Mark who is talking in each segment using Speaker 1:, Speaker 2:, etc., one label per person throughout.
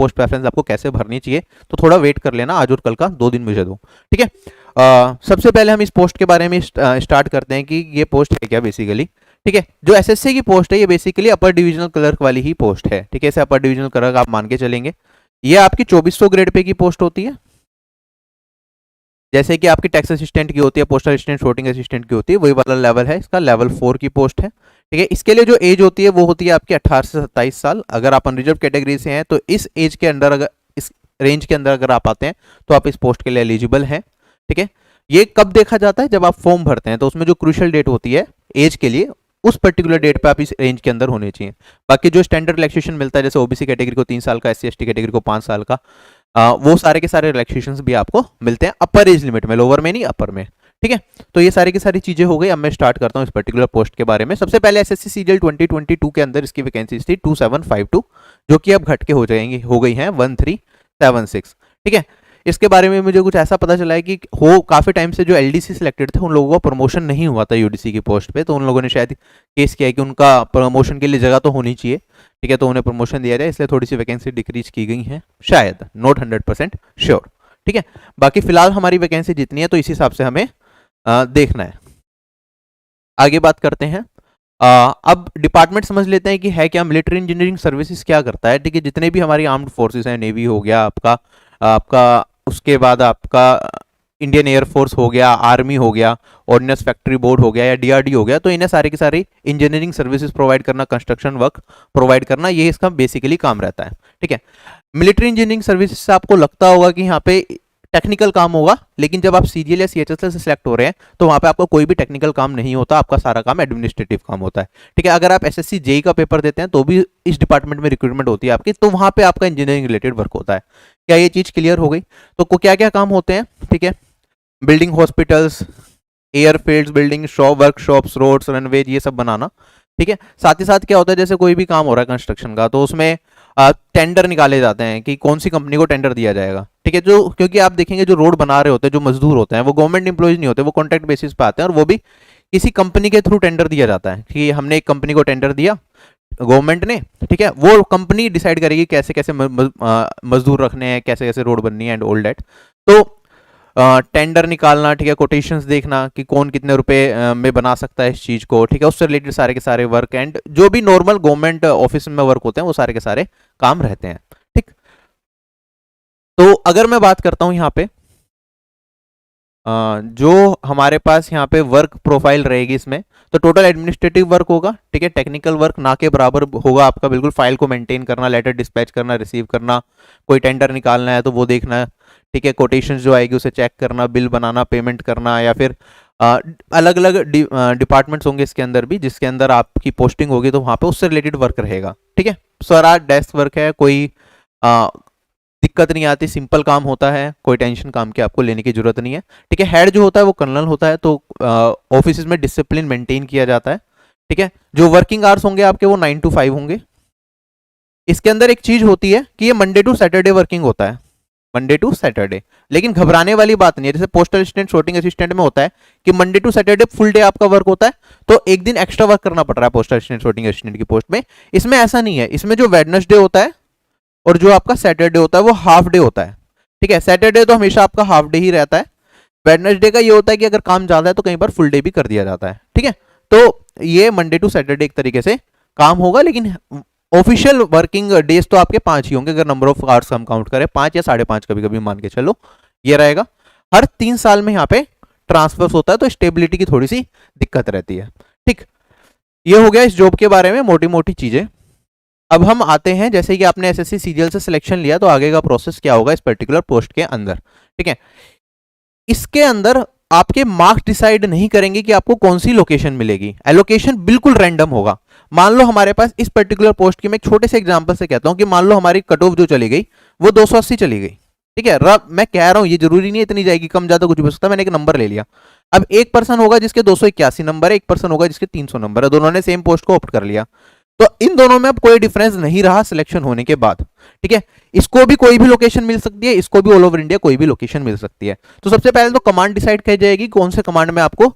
Speaker 1: Post preference आपको कैसे भरनी चाहिए, तो थोड़ा वेट कर लेना, आज और कल का 2 दिन मुझे दो, ठीक है। सबसे पहले हम इस पोस्ट के बारे में स्टार्ट करते हैं कि ये पोस्ट है क्या बेसिकली, ठीक है। जो एसएससी की पोस्ट है ये बेसिकली अपर डिविजनल क्लर्क वाली ही पोस्ट है, ठीक है। इसे अपर डिविजनल क्लर्क आप मान के चलेंगे। ये आपकी 2400 ग्रेड पे की पोस्ट होती है, जैसे कि आपकी टैक्स असिस्टेंट की होती है, पोस्टल असिस्टेंट, शॉर्टिंग असिस्टेंट की होती है, वही वाला लेवल है इसका, लेवल 4 की पोस्ट है, ठीक है। इसके लिए जो एज होती है वो होती है आपकी 18 से 27 साल। अगर आप अनरिजर्व कैटेगरी से हैं तो इस एज के अंदर, अगर इस रेंज के अंदर अगर आप आते हैं तो आप इस पोस्ट के लिए एलिजिबल हैं, ठीक है। ये कब देखा जाता है, जब आप फॉर्म भरते हैं, तो उसमें जो क्रूशियल डेट होती है एज के लिए, उस पर्टिकुलर डेट पे आप इस रेंज के अंदर होने चाहिए। बाकी जो स्टैंडर्ड रिलैक्सेशन मिलता है, जैसे ओबीसी कैटेगरी को 3 साल का, एससी एसटी कैटेगरी को 5 साल का, वो सारे के सारे रिलैक्सेशंस भी आपको मिलते हैं अपर एज लिमिट में, लोअर में नहीं, अपर में, ठीक है। तो ये सारी की सारी चीजें हो गई। अब मैं स्टार्ट करता हूँ इस पर्टिकुलर पोस्ट के बारे में। सबसे पहले एसएससी सीजीएल 2022 के अंदर इसकी वैकेंसीज थी 2752, जो कि अब घट के हो गई हैं 1376, ठीक है। इसके बारे में मुझे कुछ ऐसा पता चला है कि काफी टाइम से जो एलडीसी सिलेक्टेड थे उन लोगों का प्रमोशन नहीं हुआ था यूडीसी की पोस्ट पे, तो उन लोगों ने शायद केस किया है कि उनका प्रमोशन के लिए जगह तो होनी चाहिए, ठीक है, तो उन्हें प्रमोशन दिया जाए, इसलिए थोड़ी सी वैकेंसी डिक्रीज की गई है शायद, नॉट 100% श्योर, ठीक है। बाकी फिलहाल हमारी वैकेंसी जितनी है तो इस हिसाब से हमें देखना है। आगे बात करते हैं। अब डिपार्टमेंट समझ लेते हैं कि है क्या, मिलिट्री इंजीनियरिंग सर्विसेज क्या करता है, ठीक है। जितने भी हमारी आर्म्ड फोर्सेस हैं, नेवी हो गया आपका उसके बाद आपका इंडियन एयरफोर्स हो गया, आर्मी हो गया, ऑर्डिनेंस फैक्ट्री बोर्ड हो गया या डीआरडी हो गया, तो इन्हें सारे की सारी इंजीनियरिंग सर्विसेज प्रोवाइड करना, कंस्ट्रक्शन वर्क प्रोवाइड करना, ये इसका बेसिकली काम रहता है, ठीक है। मिलिट्री इंजीनियरिंग सर्विसेज से आपको लगता होगा कि यहाँ पे टेक्निकल काम होगा, लेकिन जब आप सीजीएल या सीएचएसएल से सिलेक्ट हो रहे हैं तो वहां पे आपको कोई भी टेक्निकल काम नहीं होता, आपका सारा काम एडमिनिस्ट्रेटिव काम होता है, ठीक है। अगर आप एसएससी जेई का पेपर देते हैं तो भी इस डिपार्टमेंट में रिक्रूटमेंट होती है आपकी, तो वहां पे आपका इंजीनियरिंग रिलेटेड वर्क होता है। क्या ये चीज क्लियर हो गई? तो क्या क्या काम होते हैं, ठीक है। Building hospitals, airfields, building shop, workshops, roads, runway, ये सब बनाना, ठीक है। साथ ही साथ क्या होता है, जैसे कोई भी काम हो रहा है कंस्ट्रक्शन का, तो उसमें टेंडर निकाले जाते हैं कि कौन सी कंपनी को टेंडर दिया जाएगा, ठीक है। जो क्योंकि आप देखेंगे जो रोड बना रहे होते हैं, जो मजदूर होते हैं, वो गवर्नमेंट एम्प्लॉयज नहीं होते, वो कॉन्ट्रैक्ट बेसिस पे आते हैं, और वो भी किसी कंपनी के थ्रू टेंडर दिया जाता है, ठीक है। हमने एक कंपनी को टेंडर दिया गवर्नमेंट ने, ठीक है, वो कंपनी डिसाइड करेगी कैसे कैसे मजदूर रखने हैं, कैसे कैसे रोड बननी है एंड ऑल दैट। तो टेंडर निकालना, ठीक है, कोटेशंस देखना कि कौन कितने रुपए में बना सकता है इस चीज को, ठीक है, उससे रिलेटेड सारे के सारे वर्क एंड जो भी नॉर्मल गवर्नमेंट ऑफिस में वर्क होते हैं वो सारे के सारे काम रहते हैं, ठीक। तो अगर मैं बात करता हूं यहाँ पे जो हमारे पास यहाँ पे वर्क प्रोफाइल रहेगी इसमें, तो टोटल एडमिनिस्ट्रेटिव वर्क होगा, ठीक है। टेक्निकल वर्क ना के बराबर होगा आपका, बिल्कुल फाइल को मेंटेन करना, लेटर डिस्पैच करना, रिसीव करना, कोई टेंडर निकालना है तो वो देखना, ठीक है। कोटेशंस जो आएगी उसे चेक करना, बिल बनाना, पेमेंट करना, या फिर अलग अलग डिपार्टमेंट्स होंगे इसके अंदर भी, जिसके अंदर आपकी पोस्टिंग होगी तो वहाँ पे उससे रिलेटेड वर्क रहेगा, ठीक है। सारा डेस्क वर्क है, कोई दिक्कत नहीं आती, सिंपल काम होता है, कोई टेंशन काम की आपको लेने की जरूरत नहीं है, ठीक है। हेड जो होता है वो कर्नल होता है, तो ऑफिस में डिसिप्लिन मेंटेन किया जाता है, ठीक है। जो वर्किंग आवर्स होंगे आपके वो 9 to 5 होंगे। इसके अंदर एक चीज होती है कि ये मंडे टू सैटरडे वर्किंग होता है, मंडे टू सैटरडे, लेकिन घबराने वाली बात नहीं है। जैसे पोस्टल असिस्टेंट, शॉर्टिंग असिस्टेंट में होता है कि Monday to Saturday full day आपका वर्क होता है, तो एक दिन एक्स्ट्रा वर्क करना पड़ रहा है पोस्टल असिस्टेंट, शॉर्टिंग असिस्टेंट की पोस्ट में। इसमें ऐसा नहीं है, इसमें जो वेडनेसडे होता है और जो आपका सैटरडे होता है वो हाफ डे होता है, ठीक है। सैटरडे तो हमेशा आपका हाफ डे ही रहता है, वेडनेसडे का ये होता है कि अगर काम ज्यादा है तो कई बार फुल डे भी कर दिया जाता है, ठीक है। तो ये मंडे टू सैटरडे एक तरीके से काम होगा, लेकिन ऑफिशियल वर्किंग डेज तो आपके 5 ही होंगे, अगर नंबर ऑफ आवर्स हम काउंट करें, 5 या 5.5 कभी कभी मान के चलो, ये रहेगा। हर 3 साल में यहाँ पे ट्रांसफर होता है, तो स्टेबिलिटी की थोड़ी सी दिक्कत रहती है, ठीक। ये हो गया इस जॉब के बारे में मोटी मोटी चीजें। अब हम आते हैं, जैसे कि आपने एसएससी सीजीएल से सिलेक्शन लिया, तो आगे का प्रोसेस क्या होगा इस पर्टिकुलर पोस्ट के अंदर, ठीक है। इसके अंदर आपके मार्क्स डिसाइड नहीं करेंगे कि आपको कौन सी लोकेशन मिलेगी, एलोकेशन बिल्कुल रैंडम होगा। मान लो हमारे पास इस पर्टिकुलर पोस्ट की, मैं एक छोटे से एग्जांपल से कहता हूं कि मान लो हमारी कट ऑफ जो चली गई वो 280 चली गई, ठीक है। मैं कह रहा हूं ये जरूरी नहीं है इतनी जाएगी, कम ज्यादा कुछ भी हो सकता है, मैंने एक नंबर ले लिया। अब एक पर्सन होगा जिसके 281 नंबर है, एक पर्सन होगा जिसके 300 नंबर है, दोनों ने सेम पोस्ट को ऑप्ट कर लिया, तो इन दोनों में अब कोई डिफरेंस नहीं रहा सिलेक्शन होने के बाद, ठीक है। इसको भी कोई भी लोकेशन मिल सकती है, इसको भी ऑल ओवर इंडिया कोई भी लोकेशन मिल सकती है। तो सबसे पहले तो कमांड डिसाइड की जाएगी कौन से कमांड में आपको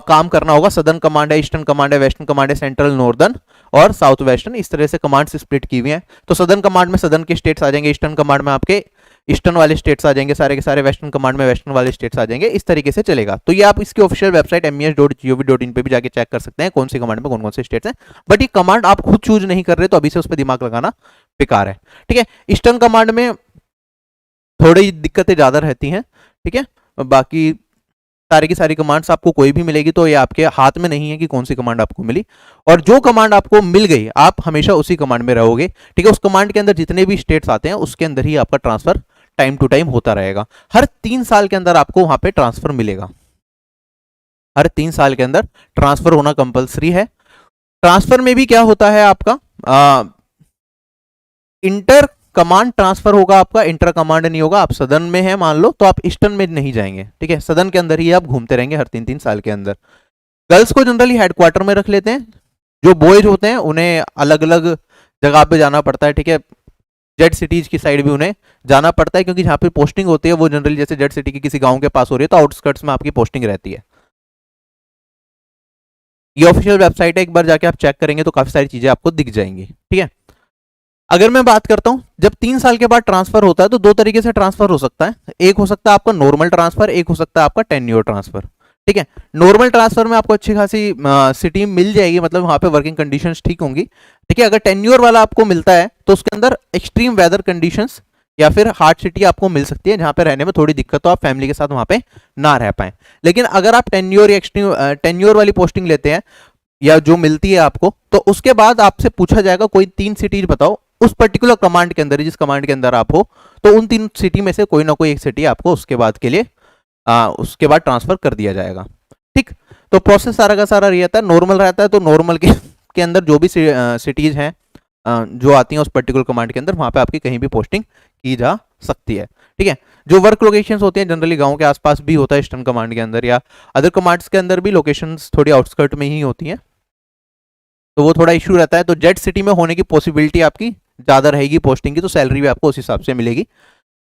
Speaker 1: काम करना होगा। सदर्न कमांड है, ईस्टर्न कमांड है, वेस्टर्न कमांड है, सेंट्रल, नॉर्दर्न, और साउथ वेस्टर्न, इस तरह से कमांड्स स्प्लिट की हुई हैं। तो सदर्न कमांड में सदर्न के स्टेट्स आ जाएंगे, ईस्टर्न कमांड में आपके ईस्टर्न वाले स्टेट्स आ जाएंगे सारे के सारे, वेस्टर्न कमांड में वेस्टर्न वाले स्टेट्स आ जाएंगे, इस तरीके से चलेगा। तो ये आप इसकी ऑफिशियल वेबसाइट mes.gov.in पे भी जाके चेक कर सकते हैं कौन सी कमांड में कौन कौन से स्टेट्स हैं। बट ये कमांड आप खुद चूज नहीं कर रहे तो अभी से उस पर दिमाग लगाना बेकार है, ठीक है। ईस्टर्न कमांड में थोड़ी दिक्कतें ज्यादा रहती हैं, ठीक है। बाकी सारी की सारी कमांड्स आपको कोई भी मिलेगी तो ये आपके हाथ में नहीं है कि कौन सी कमांड आपको मिली, और जो कमांड आपको मिल गई आप हमेशा उसी कमांड में रहोगे, ठीक है। उस कमांड के अंदर जितने भी स्टेट्स आते हैं उसके अंदर ही आपका ट्रांसफर टाइम टू टाइम होता रहेगा। हर 3 साल के अंदर आपको वहां पे ट्रांसफर मिलेगा, हर 3 साल के अंदर ट्रांसफर होना कंपलसरी है। ट्रांसफर में भी क्या होता है आपका इंटर कमांड ट्रांसफर होगा आपका, इंटर कमांड नहीं होगा। आप सदन में है मान लो तो आप ईस्टर्न में नहीं जाएंगे, ठीक है, सदन के अंदर ही आप घूमते रहेंगे हर 3-3 साल के अंदर। गर्ल्स को जनरली हेडक्वार्टर में रख लेते हैं, जो बॉयज होते हैं उन्हें अलग अलग जगह पे जाना पड़ता है, ठीक है। जेड सिटीज की साइड भी उन्हें जाना पड़ता है, क्योंकि जहां पे पोस्टिंग होती है वो जनरली जैसे जेड सिटी की किसी गांव के पास हो रही है तो आउटस्कर्ट्स में आपकी पोस्टिंग रहती है। ये ऑफिशियल वेबसाइट है, एक बार जाके आप चेक करेंगे तो काफी सारी चीजें आपको दिख जाएंगी, ठीक है। अगर मैं बात करता हूं जब 3 साल के बाद ट्रांसफर होता है तो 2 तरीके से ट्रांसफर हो सकता है, एक हो सकता है आपका नॉर्मल ट्रांसफर, एक हो सकता है आपका टेन्योर ट्रांसफर, ठीक है। नॉर्मल ट्रांसफर में आपको अच्छी खासी सिटी मिल जाएगी, मतलब वहां पे वर्किंग कंडीशंस ठीक होंगी, ठीक है। अगर टेन्योर वाला आपको मिलता है तो उसके अंदर एक्सट्रीम वेदर कंडीशंस या फिर हार्ड सिटी आपको मिल सकती है जहां पे रहने में थोड़ी दिक्कत हो, आप फैमिली के साथ वहां पे ना रह पाए। लेकिन अगर आप टेन्योर या एक्सट्रीम टेन्योर वाली पोस्टिंग लेते हैं या जो मिलती है आपको, तो उसके बाद आपसे पूछा जाएगा कोई 3 सिटीज बताओ उस पर्टिकुलर कमांड के अंदर, जिस कमांड के अंदर आप हो, तो उन 3 सिटी में से कोई ना कोई एक सिटी आपको उसके बाद के लिए उसके बाद ट्रांसफर कर दिया जाएगा, ठीक। तो प्रोसेस सारा का सारा रहता है, नॉर्मल रहता है। तो नॉर्मल के अंदर जो भी सिटीज हैं जो आती हैं उस पर्टिकुलर कमांड के अंदर, वहां पे आपकी कहीं भी पोस्टिंग की जा सकती है, ठीक है। जो वर्क लोकेशंस होती हैं जनरली गांव के आसपास भी होता है ईस्टर्न कमांड के अंदर, या अदर कमांड्स के अंदर भी लोकेशंस थोड़ी आउटस्कर्ट में ही होती हैं, तो वो थोड़ा इशू रहता है। तो जेड सिटी में होने की पॉसिबिलिटी आपकी ज्यादा रहेगी पोस्टिंग की, तो सैलरी भी आपको उस हिसाब से मिलेगी।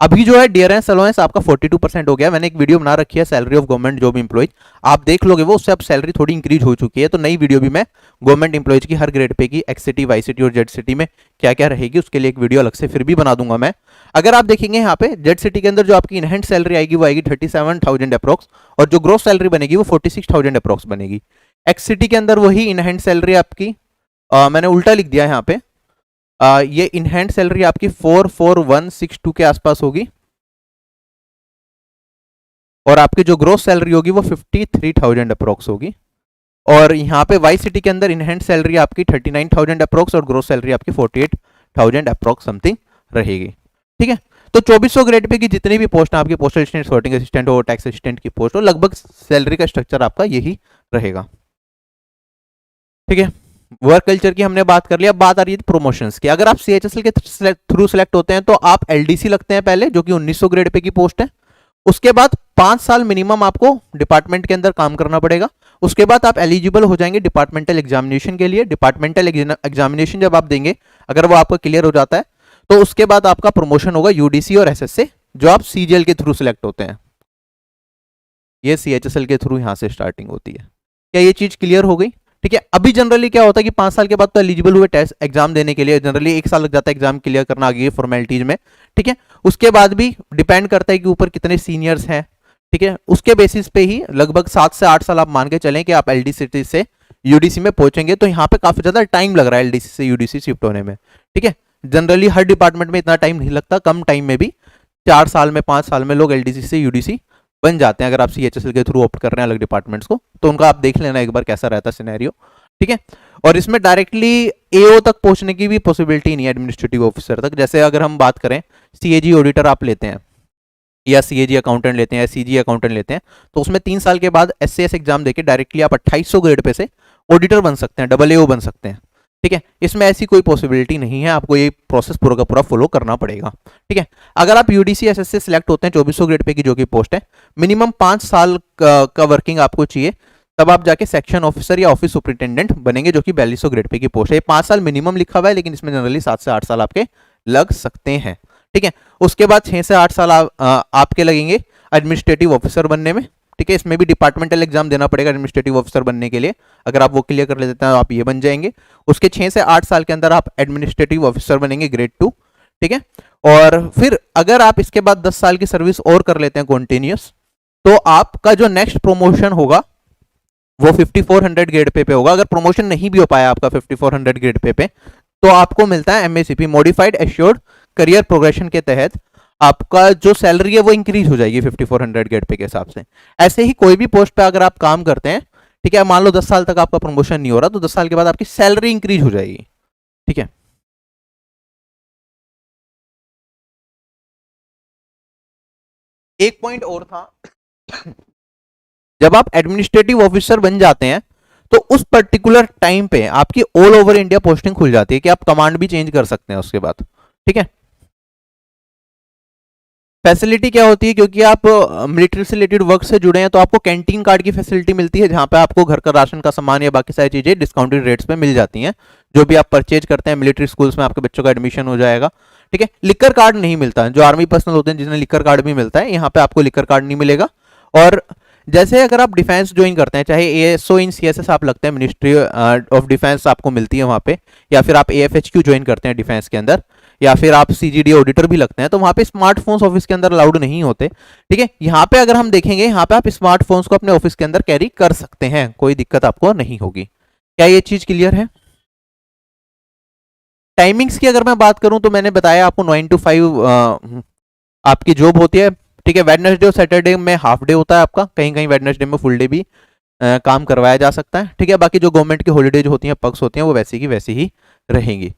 Speaker 1: अभी जो है डियरेंस अलाउंस आपका 42% हो गया। मैंने एक वीडियो बना रखी है salary of government job employees, आप देख लोगे वो, उससे अब सैलरी थोड़ी इंक्रीज हो चुकी है। तो नई वीडियो भी मैं गवर्नमेंट एम्प्लॉयज की हर ग्रेड पे की एक्स सिटी, वाई सिटी और जेड सिटी में क्या क्या रहेगी उसके लिए एक वीडियो अलग से फिर भी बना दूंगा मैं। अगर आप देखेंगे यहाँ पे जेड सिटी के अंदर जो आपकी इनहेंड सैलरी आएगी वो आएगी 37,000 अप्रॉक्स, और जो ग्रोस सैलरी बनेगी वो 46,000 अप्रॉक्स बनेगी। एक्स सिटी के अंदर वही इनहेंड सैलरी आपकी मैंने उल्टा लिख दिया है यहाँ पे, ये इनहैंड सैलरी आपकी 44,162 के आसपास होगी, और आपकी जो ग्रोस सैलरी होगी वो 53,000 अप्रोक्स होगी। और यहाँ पे वाई सिटी के अंदर इनहैंड सैलरी आपकी 39,000 अप्रोक्स और ग्रोस सैलरी आपकी 48,000 अप्रोक्स समथिंग रहेगी, ठीक है। तो 2400 ग्रेड पे की जितनी भी पोस्ट है आपकी, पोस्टल असिस्टेंट, सॉर्टिंग असिस्टेंट हो, टैक्स असिस्टेंट की पोस्ट हो, लगभग सैलरी का स्ट्रक्चर आपका यही रहेगा, ठीक है। वर्क कल्चर की हमने बात कर लिया। अब बात आ रही है प्रमोशंस की। अगर आप सीएचएसएल के थ्रू सिलेक्ट होते हैं तो आप एलडीसी लगते हैं पहले, जो कि 1900 ग्रेड पे की पोस्ट है। उसके बाद 5 साल मिनिमम आपको डिपार्टमेंट के अंदर काम करना पड़ेगा। उसके बाद आप एलिजिबल हो जाएंगे डिपार्टमेंटल एग्जामिनेशन के लिए। डिपार्टमेंटल एग्जामिनेशन जब आप देंगे, अगर वो आपका क्लियर हो जाता है तो उसके बाद आपका प्रमोशन होगा यूडीसी और एसएस से, जो आप सीजीएल के थ्रू सिलेक्ट होते हैं। ये सीएचएसएल के थ्रू यहां से स्टार्टिंग होती है। क्या ये चीज क्लियर हो गई? ठीक है। अभी जनरली क्या होता है कि 5 साल के बाद तो एलिजिबल हुए टेस्ट एग्जाम देने के लिए, जनरली 1 साल लग जाता है एग्जाम क्लियर करना आगे फॉर्मेलिटीज में, ठीक है। उसके बाद भी डिपेंड करता है कि ऊपर कितने सीनियर्स हैं, ठीक है। उसके बेसिस पे ही लगभग 7 से 8 साल आप मान के चलें कि आप एलडीसी से यूडीसी में पहुंचेंगे। तो यहाँ पे काफी ज्यादा टाइम लग रहा है एलडीसी से यूडीसी शिफ्ट होने में, ठीक है। जनरली हर डिपार्टमेंट में इतना टाइम नहीं लगता, कम टाइम में भी 4 साल में 5 साल में लोग एलडीसी से यूडीसी बन जाते हैं। अगर आप सीएचएसएल के थ्रू ऑप्ट कर रहे हैं अलग डिपार्टमेंट्स को, तो उनका आप देख लेना एक बार कैसा रहता है सिनेरियो, ठीक है। और इसमें डायरेक्टली एओ तक पहुंचने की भी पॉसिबिलिटी नहीं है, एडमिनिस्ट्रेटिव ऑफिसर तक। जैसे अगर हम बात करें सीएजी ऑडिटर आप लेते हैं या सीएजी अकाउंटेंट लेते हैं या सीजी अकाउंटेंट लेते हैं, तो उसमें 3 साल के बाद एससीएस एग्जाम देके डायरेक्टली आप 2800 ग्रेड पे से ऑडिटर बन सकते हैं, डबल एओ बन सकते हैं, ठीक है। इसमें ऐसी कोई पॉसिबिलिटी नहीं है, आपको ये प्रोसेस पूरा का पूरा फॉलो करना पड़ेगा, ठीक है। अगर आप यूडीसी एसएस से सिलेक्ट होते हैं 2400 ग्रेड पे की जो की पोस्ट है, मिनिमम 5 साल का वर्किंग आपको चाहिए, तब आप जाके सेक्शन ऑफिसर या ऑफिस सुपरिटेंडेंट बनेंगे, जो कि 4200 ग्रेड पे की पोस्ट है। 5 साल मिनिमम लिखा हुआ है, लेकिन इसमें जनरली 7 से 8 साल आपके लग सकते हैं, ठीक है। उसके बाद 6 से 8 साल आपके लगेंगे एडमिनिस्ट्रेटिव ऑफिसर बनने में, ठीक है, इसमें भी डिपार्टमेंटल एग्जाम देना पड़ेगा एडमिनिस्ट्रेटिव ऑफिसर बनने के लिए। अगर आप वो क्लियर कर लेते हैं तो आप ये बन जाएंगे। उसके 6 से 8 साल के अंदर आप एडमिनिस्ट्रेटिव ऑफिसर बनेंगे ग्रेड 2, ठीक है। और फिर अगर आप इसके बाद 10 साल की सर्विस और कर लेते हैं कॉन्टिन्यूस, तो आपका जो नेक्स्ट प्रमोशन होगा वो 5400 ग्रेड पे होगा। अगर प्रमोशन नहीं भी हो पाया आपका 5400 ग्रेड पे तो आपको मिलता है MACP modified assured career progression के तहत आपका जो सैलरी है वो इंक्रीज हो जाएगी 5400 ग्रेड पे के हिसाब से। ऐसे ही कोई भी पोस्ट पे अगर आप काम करते हैं, ठीक है, मान लो 10 साल तक आपका प्रमोशन नहीं हो रहा तो 10 साल के बाद आपकी सैलरी इंक्रीज हो जाएगी, ठीक है। एक पॉइंट और था, जब आप एडमिनिस्ट्रेटिव ऑफिसर बन जाते हैं तो उस पर्टिकुलर टाइम पे आपकी ऑल ओवर इंडिया पोस्टिंग खुल जाती है कि आप कमांड भी चेंज कर सकते हैं उसके बाद, ठीक है। फैसिलिटी क्या होती है, क्योंकि आप मिलिट्री से रिलेटेड वर्क से जुड़े हैं तो आपको कैंटीन कार्ड की फैसिलिटी मिलती है, जहां पे आपको घर का राशन का सामान या बाकी सारी चीजें डिस्काउंटेड रेट्स पे मिल जाती हैं। जो भी आप परचेज करते हैं मिलिट्री स्कूल्स में आपके बच्चों का एडमिशन हो जाएगा, ठीक है। लिकर कार्ड नहीं मिलता, जो आर्मी पर्सनल होते हैं जिन्हें लिकर कार्ड भी मिलता है, यहाँ पे आपको लिकर कार्ड नहीं मिलेगा। और जैसे अगर आप डिफेंस ज्वाइन करते हैं, चाहे एएसओ इन सीएसएस आप लगते हैं, मिनिस्ट्री ऑफ डिफेंस आपको मिलती है वहाँ पे, या फिर आप एएफएचक्यू ज्वाइन करते हैं डिफेंस के अंदर, या फिर आप सीजीडी ऑडिटर भी लगते हैं, तो वहाँ पे स्मार्टफोन्स ऑफिस के अंदर अलाउड नहीं होते, ठीक है। यहाँ पे अगर हम देखेंगे, यहाँ पे आप स्मार्टफोन्स को अपने ऑफिस के अंदर कैरी कर सकते हैं, कोई दिक्कत आपको नहीं होगी। क्या ये चीज क्लियर है? टाइमिंग्स की अगर मैं बात करूं तो मैंने बताया आपको 9 to 5 आपकी जॉब होती है, ठीक है। वेडनेसडे और सैटरडे में हाफ डे होता है आपका, कहीं कहीं वेडनेसडे में फुल डे भी काम करवाया जा सकता है, ठीक है। बाकी जो गवर्नमेंट की हॉलीडेज होती हैं, पक्स होती हैं, वो वैसी की वैसी ही रहेंगी।